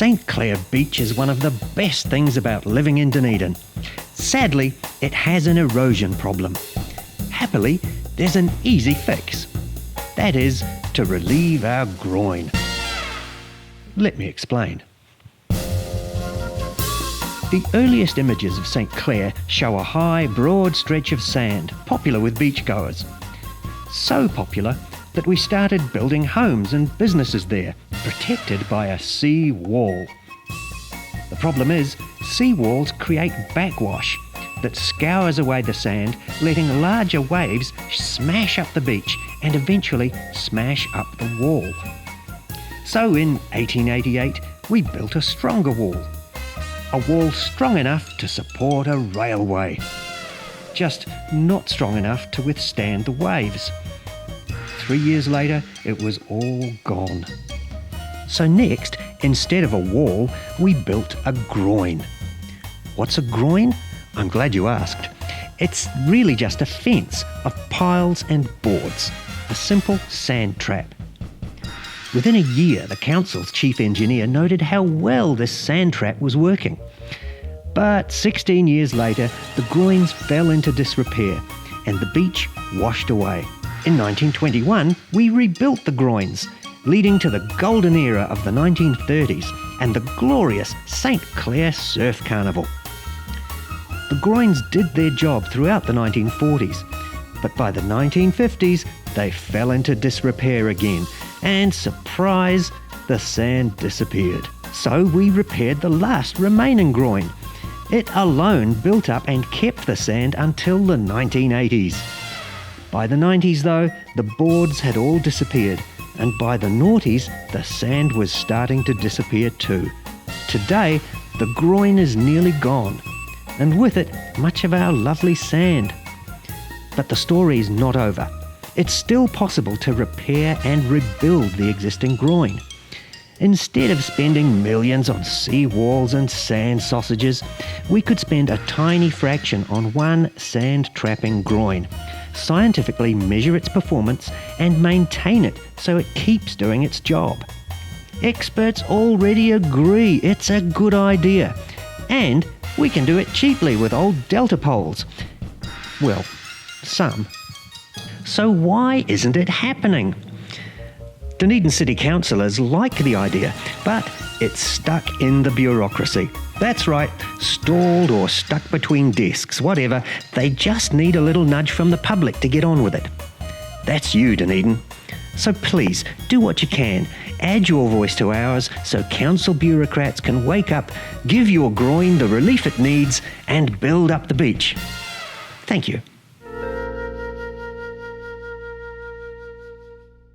St Clair Beach is one of the best things about living in Dunedin. Sadly, it has an erosion problem. Happily, there's an easy fix. That is, to relieve our groin. Let me explain. The earliest images of St Clair show a high, broad stretch of sand, popular with beachgoers. So popular that we started building homes and businesses there, protected by a sea wall. The problem is, sea walls create backwash that scours away the sand, letting larger waves smash up the beach and eventually smash up the wall. So in 1888, we built a stronger wall. A wall strong enough to support a railway. Just not strong enough to withstand the waves. 3 years later, it was all gone. So next, instead of a wall, we built a groyne. What's a groyne? I'm glad you asked. It's really just a fence of piles and boards, a simple sand trap. Within a year, the council's chief engineer noted how well this sand trap was working. But 16 years later, the groynes fell into disrepair and the beach washed away. In 1921, we rebuilt the groynes, leading to the golden era of the 1930s and the glorious St Clair Surf Carnival. The groynes did their job throughout the 1940s, but by the 1950s, they fell into disrepair again, and surprise, the sand disappeared. So we repaired the last remaining groyne. It alone built up and kept the sand until the 1980s. By the 90s though, the boards had all disappeared, and by the noughties, the sand was starting to disappear too. Today, the groyne is nearly gone, and with it, much of our lovely sand. But the story is not over. It's still possible to repair and rebuild the existing groyne. Instead of spending millions on sea walls and sand sausages, we could spend a tiny fraction on one sand-trapping groyne, scientifically measure its performance and maintain it so it keeps doing its job. Experts already agree it's a good idea, and we can do it cheaply with old delta poles. Well, some. So why isn't it happening? Dunedin City Councillors like the idea, but it's stuck in the bureaucracy. That's right, stalled or stuck between desks, whatever. They just need a little nudge from the public to get on with it. That's you, Dunedin. So please, do what you can. Add your voice to ours so council bureaucrats can wake up, give your groyne the relief it needs, and build up the beach. Thank you.